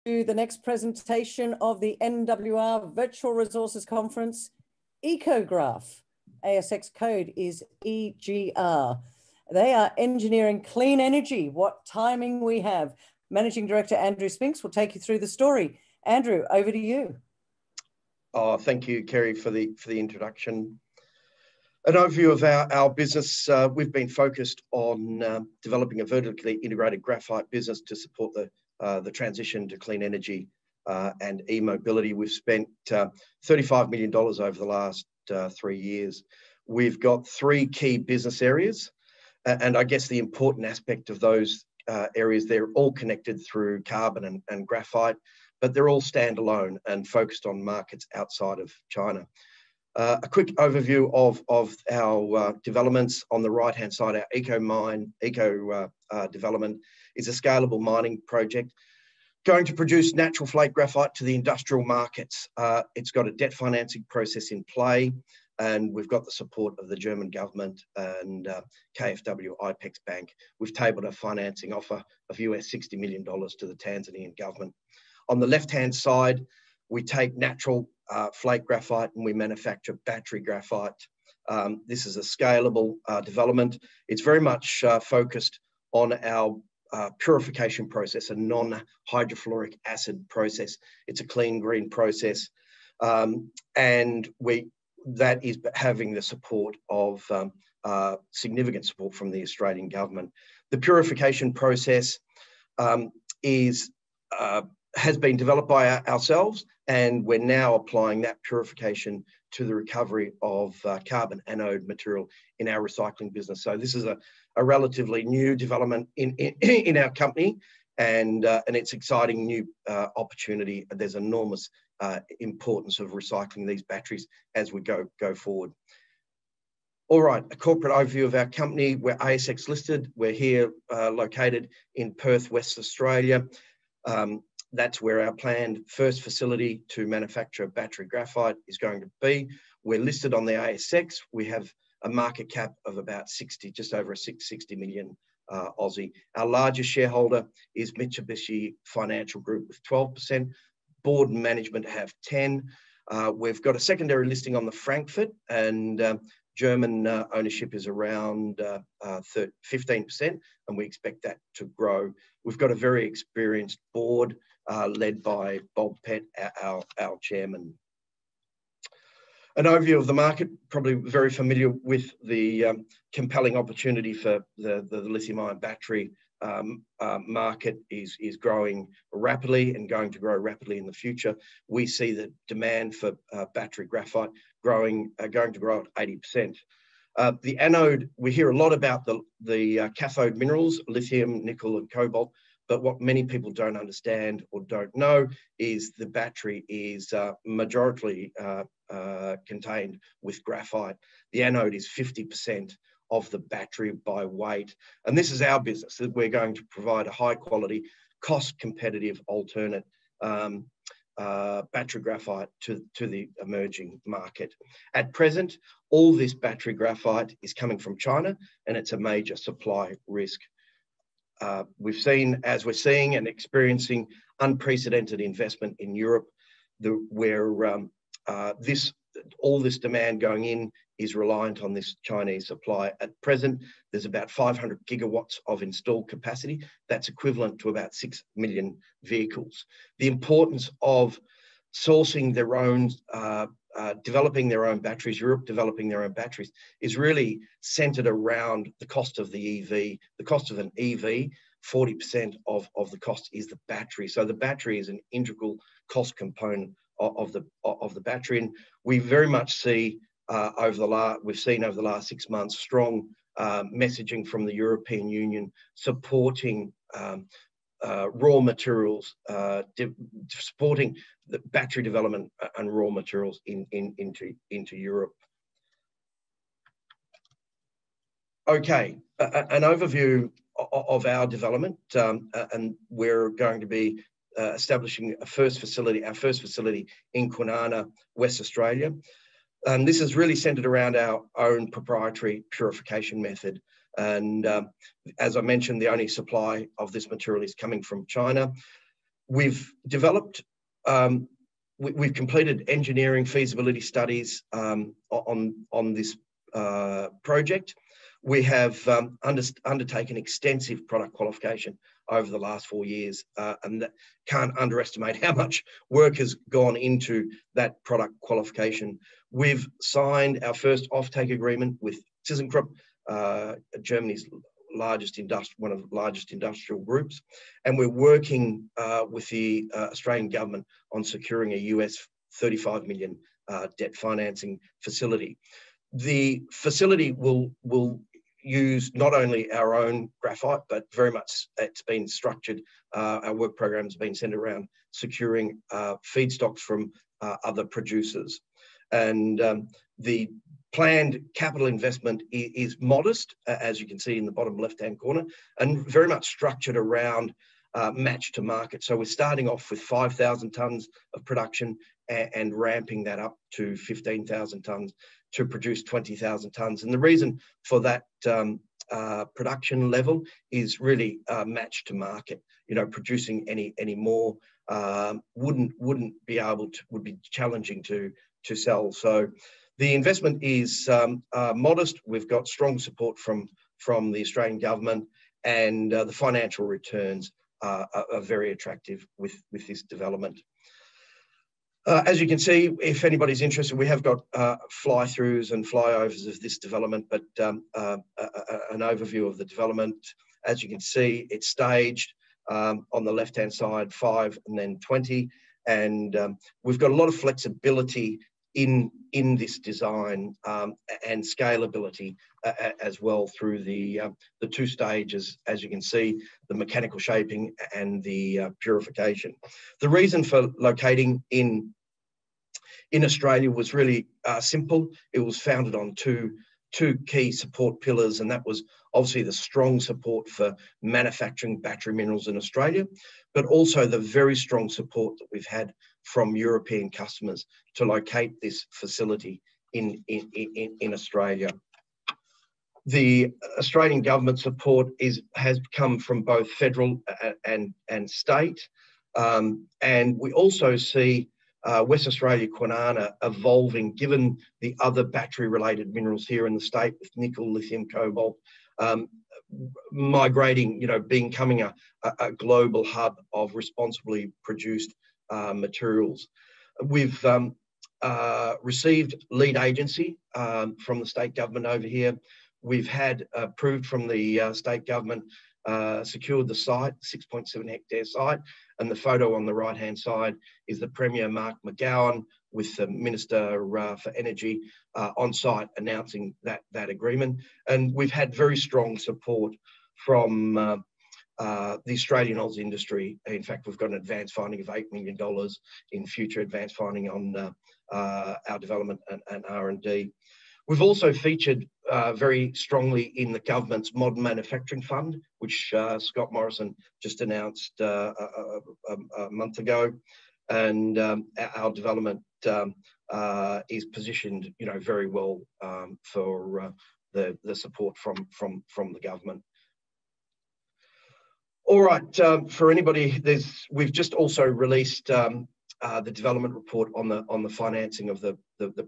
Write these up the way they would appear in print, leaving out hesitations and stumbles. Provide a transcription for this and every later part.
the next presentation of the NWR Virtual Resources Conference, EcoGraf. ASX code is EGR. They are engineering clean energy. What timing we have. Managing Director Andrew Spinks will take you through the story. Andrew, over to you. Oh, thank you, Kerry, for the introduction. An overview of our business. We've been focused on developing a vertically integrated graphite business to support the transition to clean energy and e-mobility. We've spent $35 million over the last 3 years. We've got 3 key business areas, and I guess the important aspect of those areas, they're all connected through carbon and graphite, but they're all standalone and focused on markets outside of China. A quick overview of our developments. On the right-hand side, our Eco development is a scalable mining project going to produce natural flake graphite to the industrial markets. It's got a debt financing process in play, and we've got the support of the German government and KfW IPEX Bank. We've tabled a financing offer of US $60 million to the Tanzanian government. On the left-hand side, we take natural flake graphite and we manufacture battery graphite. This is a scalable development. It's very much focused on our purification process, a non-hydrofluoric acid process. It's a clean green process, and that is having the support of significant support from the Australian government. The purification process has been developed by ourselves, and we're now applying that purification to the recovery of carbon anode material in our recycling business. So this is a relatively new development in our company, and it's exciting new opportunity. There's enormous importance of recycling these batteries as we go forward. All right, a corporate overview of our company. We're ASX listed. We're here located in Perth, West Australia. That's where our planned first facility to manufacture battery graphite is going to be. We're listed on the ASX. We have a market cap of about just over 60 million Aussie. Our largest shareholder is Mitsubishi Financial Group with 12%. Board and management have 10%. We've got a secondary listing on the Frankfurt, and German ownership is around 15%, and we expect that to grow. We've got a very experienced board led by Bob Pett, our chairman. An overview of the market, probably very familiar with the compelling opportunity for the lithium-ion battery market is growing rapidly and going to grow rapidly in the future. We see the demand for battery graphite going to grow at 80%. The anode, we hear a lot about the cathode minerals, lithium, nickel, and cobalt, but what many people don't understand or don't know is the battery is majority contained with graphite. The anode is 50% of the battery by weight. And this is our business, that we're going to provide a high quality, cost competitive alternate battery graphite to the emerging market. At present, all this battery graphite is coming from China, and it's a major supply risk. We've seen, as we're seeing and experiencing, unprecedented investment in Europe, where all this demand going in is reliant on this Chinese supply. At present, there's about 500 gigawatts of installed capacity. That's equivalent to about 6 million vehicles. The importance of sourcing their own, developing their own batteries, Europe developing their own batteries, is really centered around the cost of the EV. The cost of an EV, 40% of the cost is the battery. So the battery is an integral cost component of the battery. And we very much see we've seen over the last 6 months strong messaging from the European Union supporting raw materials, supporting the battery development and raw materials into Europe. Okay, an overview of our development, and we're going to be establishing our first facility in Kwinana, West Australia. And this is really centered around our own proprietary purification method. And as I mentioned, the only supply of this material is coming from China. We've developed, we've completed engineering feasibility studies on this project. We have undertaken extensive product qualification over the last 4 years, and that can't underestimate how much work has gone into that product qualification. We've signed our first offtake agreement with TanzGraphite, Germany's largest one of the largest industrial groups, and we're working with the Australian government on securing a US $35 million debt financing facility. The facility will use not only our own graphite, but very much it's been structured. Our work program has been centered around securing feedstocks from other producers. And the planned capital investment is modest, as you can see in the bottom left-hand corner, and very much structured around match to market. So we're starting off with 5,000 tonnes of production and ramping that up to 15,000 tonnes to produce 20,000 tonnes. And the reason for that production level is really match to market. You know, producing any more wouldn't be able to, would be challenging to sell. So the investment is modest. We've got strong support from the Australian government, and the financial returns are very attractive with this development. As you can see, if anybody's interested, we have got fly-throughs and flyovers of this development, but an overview of the development. As you can see, it's staged on the left-hand side, 5 and then 20. And we've got a lot of flexibility in this design and scalability as well through the 2 stages, as you can see, the mechanical shaping and the purification. The reason for locating in Australia was really simple. It was founded on two key support pillars, and that was obviously the strong support for manufacturing battery minerals in Australia, but also the very strong support that we've had from European customers to locate this facility in Australia. The Australian government support has come from both federal and state, and we also see West Australia, Kwinana evolving, given the other battery-related minerals here in the state with nickel, lithium, cobalt, migrating, you know, becoming a global hub of responsibly produced materials. We've received lead agency from the state government over here. We've had approved from the state government, secured the site, 6.7 hectare site, and the photo on the right-hand side is the Premier Mark McGowan with the Minister for Energy on site announcing that agreement. And we've had very strong support from the Australian Aussie industry. In fact, we've got an advance funding of $8 million in future advance funding on our development and R&D. We've also featured very strongly in the government's Modern Manufacturing Fund, which Scott Morrison just announced a month ago, and our development is positioned, you know, very well for the support from the government. All right, for anybody, we've just also released the development report on the financing of the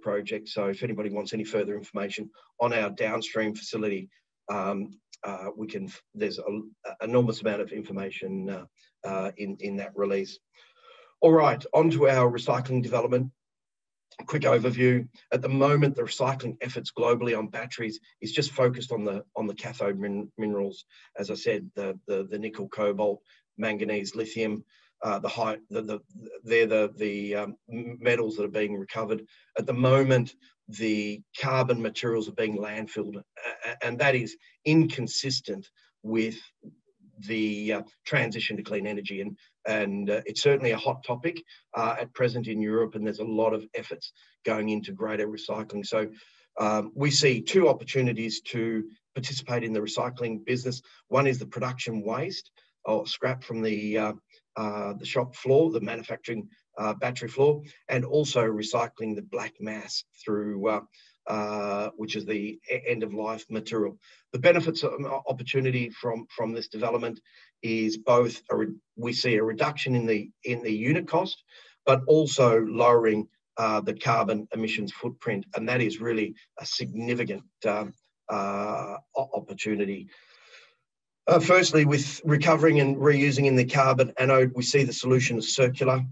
project. So if anybody wants any further information on our downstream facility, there's an enormous amount of information in that release. All right, on to our recycling development. A quick overview. At the moment, the recycling efforts globally on batteries is just focused on the cathode minerals. As I said, the nickel, cobalt, manganese, lithium. They're the metals that are being recovered. At the moment, the carbon materials are being landfilled, and that is inconsistent with the transition to clean energy. And it's certainly a hot topic at present in Europe, and there's a lot of efforts going into greater recycling. So we see 2 opportunities to participate in the recycling business. One is the production waste or scrap from the shop floor, the manufacturing battery floor, and also recycling the black mass through, which is the end-of-life material. The benefits of opportunity from this development is both a we see a reduction in the unit cost, but also lowering the carbon emissions footprint, and that is really a significant opportunity. Firstly, with recovering and reusing in the carbon anode, we see the solution is circular,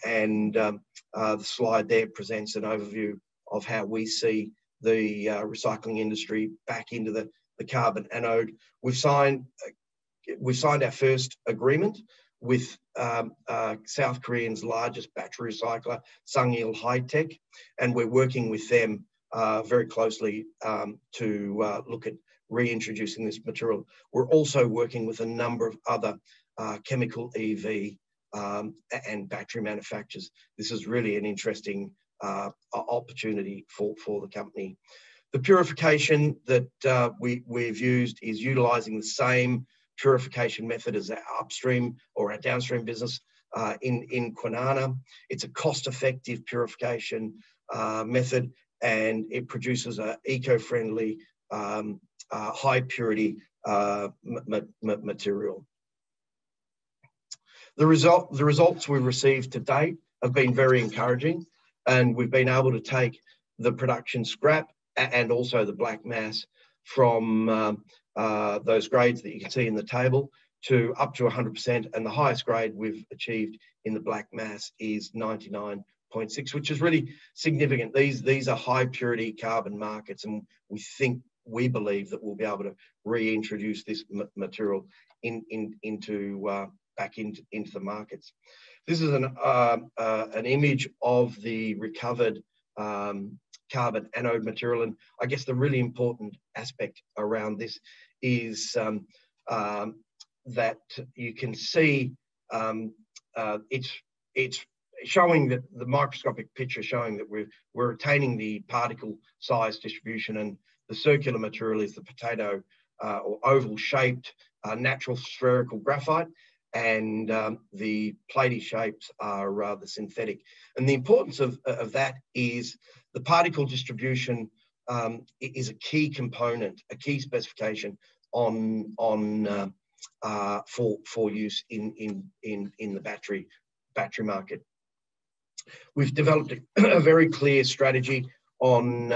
and the slide there presents an overview of how we see the recycling industry back into the carbon anode. We've signed our first agreement with South Korean's largest battery recycler, Sungil High-Tech, and we're working with them very closely to look at reintroducing this material. We're also working with a number of other chemical EV and battery manufacturers. This is really an interesting opportunity for the company. The purification that we've used is utilising the same purification method as our upstream or our downstream business in Kwinana. It's a cost-effective purification method, and it produces an eco-friendly, high purity material. The results we've received to date have been very encouraging, and we've been able to take the production scrap and also the black mass from those grades that you can see in the table to up to 100%, and the highest grade we've achieved in the black mass is 99.6, which is really significant. These are high purity carbon markets, and we believe that we'll be able to reintroduce this material back into the markets. This is an image of the recovered carbon anode material, and I guess the really important aspect around this is that you can see it's showing that the microscopic picture showing that we're retaining the particle size distribution, and the circular material is the potato or oval shaped natural spherical graphite, and the platy shapes are the synthetic. And the importance of that is the particle distribution is a key component, a key specification for use in the battery market. We've developed a very clear strategy on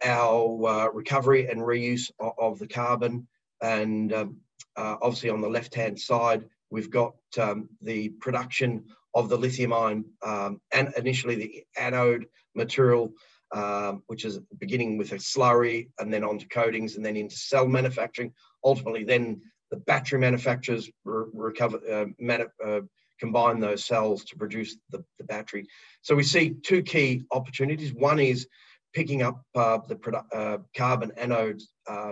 our recovery and reuse of the carbon, and obviously on the left-hand side we've got the production of the lithium-ion and initially the anode material, which is beginning with a slurry and then onto coatings and then into cell manufacturing. Ultimately then the battery manufacturers combine those cells to produce the battery. So we see two key opportunities. One is picking up the carbon anode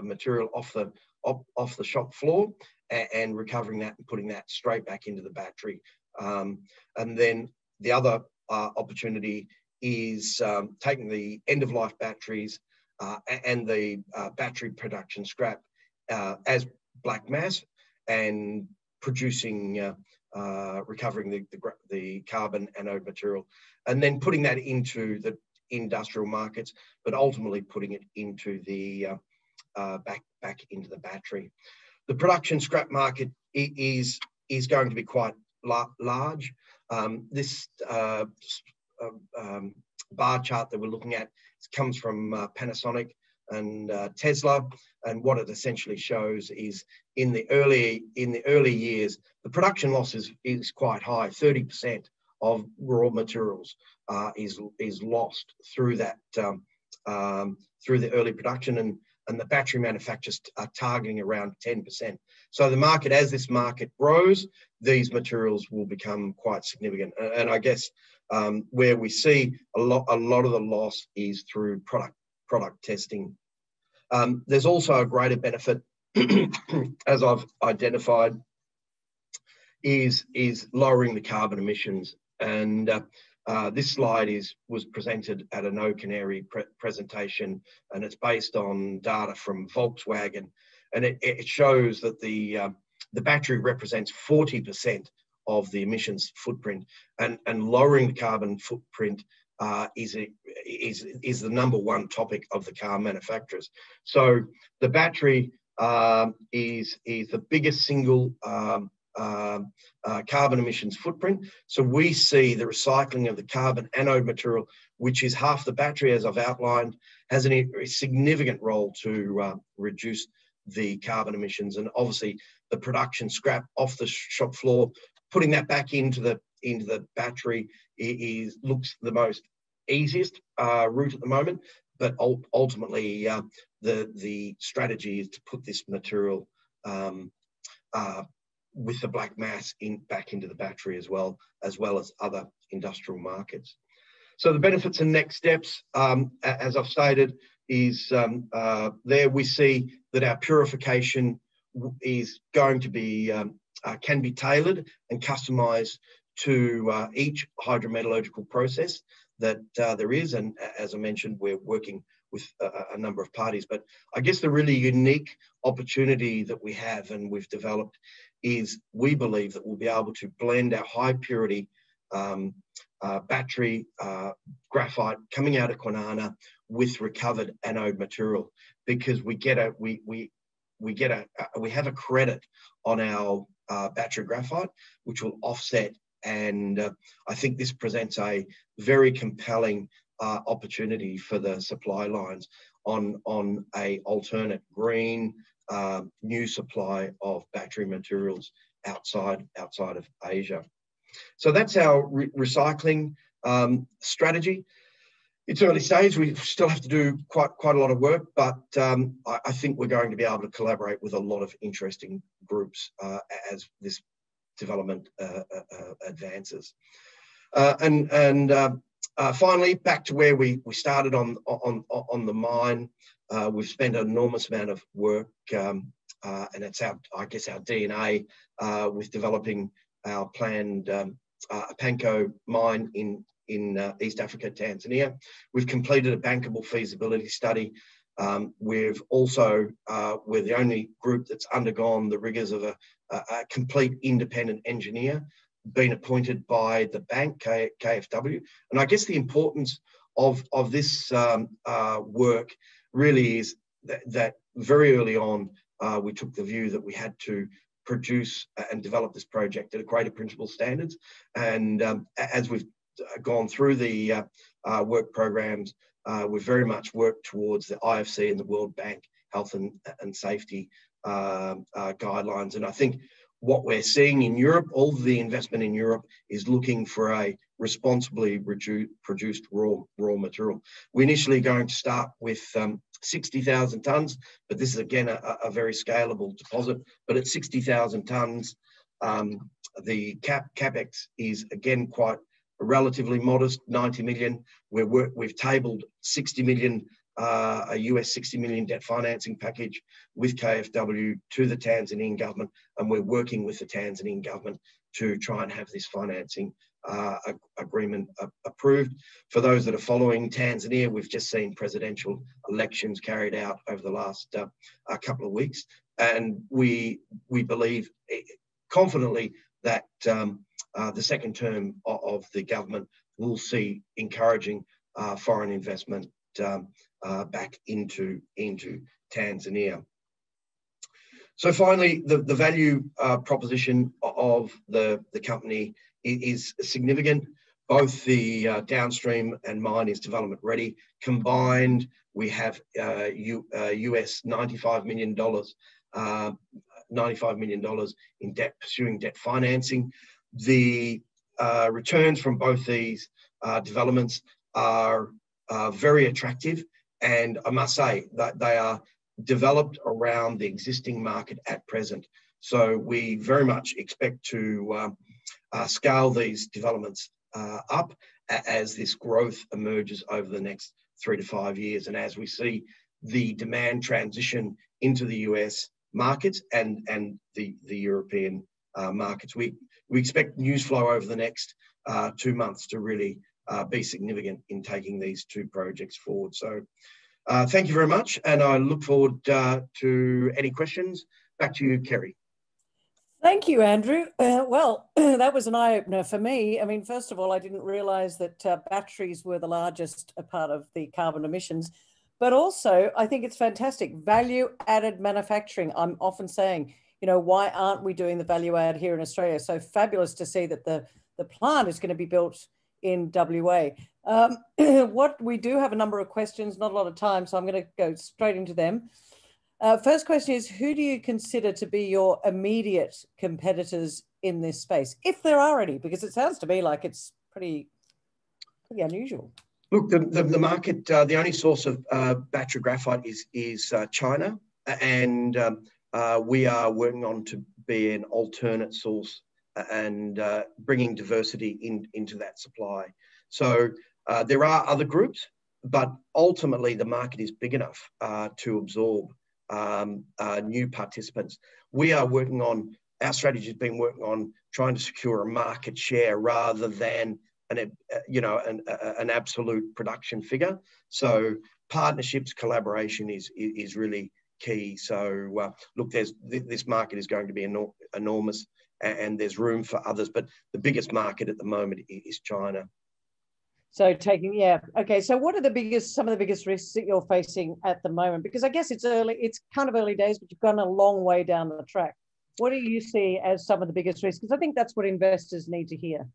material off the shop floor and recovering that and putting that straight back into the battery. And then the other opportunity is taking the end-of-life batteries and the battery production scrap as black mass and producing, recovering the carbon anode material, and then putting that into the industrial markets, but ultimately putting it into the back into the battery. The production scrap market is going to be quite large. This bar chart that we're looking at comes from Panasonic and Tesla, and what it essentially shows is in the early years, the production loss is quite high. 30% of raw materials is lost through that through the early production, and the battery manufacturers are targeting around 10%. So the market, as this market grows, these materials will become quite significant. And I guess where we see a lot of the loss is through product testing. There's also a greater benefit, as I've identified, is lowering the carbon emissions. And this slide was presented at a No Canary presentation, and it's based on data from Volkswagen, and it shows that the battery represents 40% of the emissions footprint, and lowering the carbon footprint is the number one topic of the car manufacturers. So the battery is the biggest single carbon emissions footprint. So we see the recycling of the carbon anode material, which is half the battery, as I've outlined, has a significant role to reduce the carbon emissions. And obviously the production scrap off the shop floor, putting that back into the battery looks the most easiest route at the moment. But ultimately, the strategy is to put this material with the black mass back into the battery as well as other industrial markets. So the benefits and next steps, as I've stated, is there we see that our purification is going to be can be tailored and customized to each hydrometallurgical process that there is. And as I mentioned, we're working with a number of parties. But I guess the really unique opportunity that we have and we've developed is we believe that we'll be able to blend our high purity battery graphite coming out of Kwinana with recovered anode material, because we have a credit on our battery graphite, which will offset. And I think this presents a very compelling opportunity for the supply lines on a alternate green new supply of battery materials outside of Asia. So that's our recycling strategy. It's early stage. We still have to do quite a lot of work, but I think we're going to be able to collaborate with a lot of interesting groups as this development advances. Finally, back to where we started on the mine. We've spent an enormous amount of work, and it's our DNA with developing our planned Epanko mine in East Africa, Tanzania. We've completed a bankable feasibility study. We've also, we're the only group that's undergone the rigors of a complete independent engineer, been appointed by the bank, KfW. And I guess the importance of this work really is that very early on, we took the view that we had to produce and develop this project at a greater principle standards. And as we've gone through the work programs, we've very much worked towards the IFC and the World Bank health and safety guidelines. And I think what we're seeing in Europe, all the investment in Europe is looking for a responsibly produced raw material. We're initially going to start with 60,000 tonnes, but this is again a very scalable deposit. But at 60,000 tonnes, the capex is again quite relatively modest, 90 million. We've tabled 60 million, a US 60 million debt financing package with KfW to the Tanzanian government, and we're working with the Tanzanian government to try and have this financing agreement approved. For those that are following Tanzania, we've just seen presidential elections carried out over the last couple of weeks, and we believe confidently that the second term of the government will see encouraging foreign investment back into Tanzania. So finally, the value proposition of the company is significant. Both the downstream and mine is development ready. Combined, we have US $95 million in debt, pursuing debt financing. The returns from both these developments are very attractive, and I must say that they are developed around the existing market at present. So we very much expect to scale these developments up as this growth emerges over the next 3 to 5 years, and as we see the demand transition into the US markets and the European markets. We expect news flow over the next 2 months to really be significant in taking these two projects forward. So thank you very much, and I look forward to any questions. Back to you, Kerry. Thank you, Andrew. Well, that was an eye-opener for me. I mean, first of all, I didn't realize that batteries were the largest part of the carbon emissions, but also I think it's fantastic. Value-added manufacturing, I'm often saying, why aren't we doing the value add here in Australia? So fabulous to see that the plant is going to be built in WA. What we do have a number of questions, not a lot of time, so I'm going to go straight into them. First question is, who do you consider to be your immediate competitors in this space, if there are any? Because it sounds to me like it's pretty unusual. Look, the market, the only source of battery graphite is China, and we are working on to be an alternate source and bringing diversity into that supply. So there are other groups, but ultimately the market is big enough to absorb new participants. We are working on, our strategy has been working on trying to secure a market share rather than an absolute production figure. So partnerships, collaboration is really key. So look, this market is going to be enormous, and there's room for others, but the biggest market at the moment is China. So okay. So what are some of the biggest risks that you're facing at the moment? Because I guess it's kind of early days, but you've gone a long way down the track. What do you see as some of the biggest risks? Because I think that's what investors need to hear.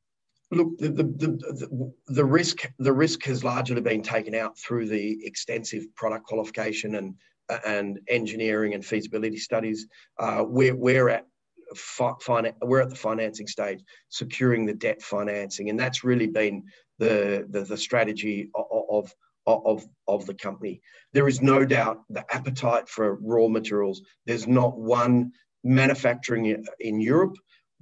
Look, the risk has largely been taken out through the extensive product qualification and engineering and feasibility studies. We're at the financing stage, securing the debt financing, and that's really been the strategy of the company. There is no doubt the appetite for raw materials. There's not one manufacturing in Europe,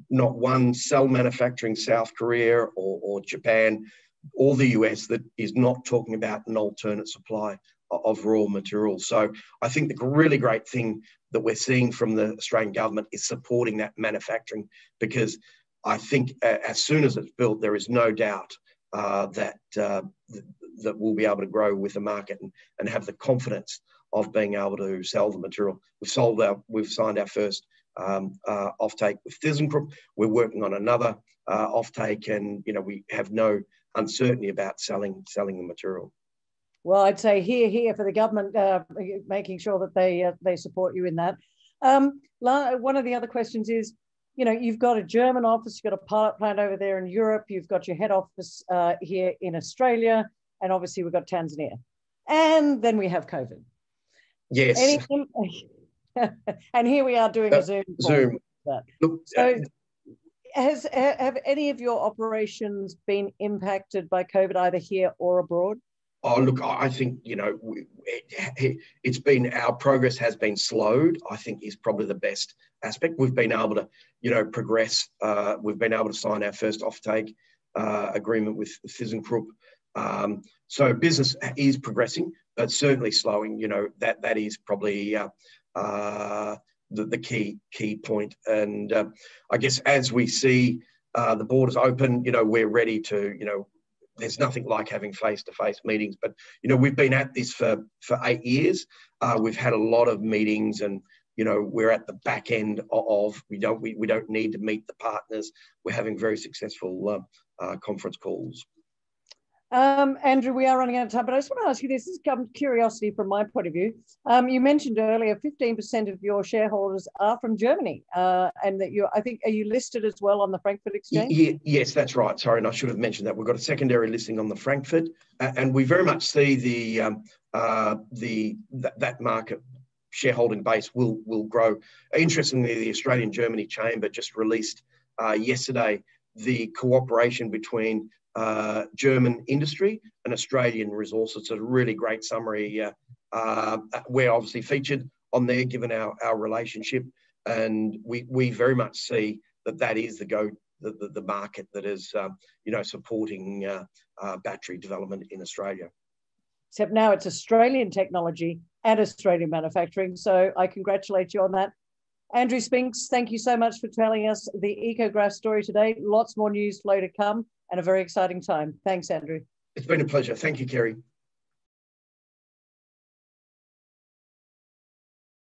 not one cell manufacturing South Korea or Japan or the US that is not talking about an alternate supply of raw materials. So I think the really great thing that we're seeing from the Australian government is supporting that manufacturing, because I think as soon as it's built, there is no doubt that we'll be able to grow with the market and have the confidence of being able to sell the material. We've signed our first offtake with TanzGraphite. We're working on another offtake, and we have no uncertainty about selling the material. Well, I'd say here for the government, making sure that they support you in that. One of the other questions is, you've got a German office, you've got a pilot plant over there in Europe, you've got your head office here in Australia, and obviously we've got Tanzania. And then we have COVID. Yes. And here we are doing a Zoom. Look, so have any of your operations been impacted by COVID, either here or abroad? Oh, look, I think, it's been, our progress has been slowed, I think is probably the best aspect. We've been able to, progress. We've been able to sign our first offtake agreement with TanzGraphite. So business is progressing, but certainly slowing. That is probably the key point. And I guess as we see the borders open, we're ready to, there's nothing like having face-to-face meetings, but we've been at this for 8 years. We've had a lot of meetings, and we're at the back end of we don't need to meet the partners. We're having very successful conference calls. Andrew, we are running out of time, but I just want to ask you this. This is curiosity from my point of view. You mentioned earlier 15% of your shareholders are from Germany, and that are you listed as well on the Frankfurt Exchange? Yes, that's right. Sorry, and I should have mentioned that. We've got a secondary listing on the Frankfurt, and we very much see that market shareholding base will grow. Interestingly, the Australian-Germany Chamber just released yesterday the cooperation between German industry and Australian resources. It's a really great summary. We're obviously featured on there given our relationship, and we very much see that is the market that is supporting battery development in Australia. Except now it's Australian technology and Australian manufacturing, so I congratulate you on that. Andrew Spinks, thank you so much for telling us the EcoGraf story today. Lots more news flow to come, and a very exciting time. Thanks, Andrew. It's been a pleasure. Thank you, Kerry.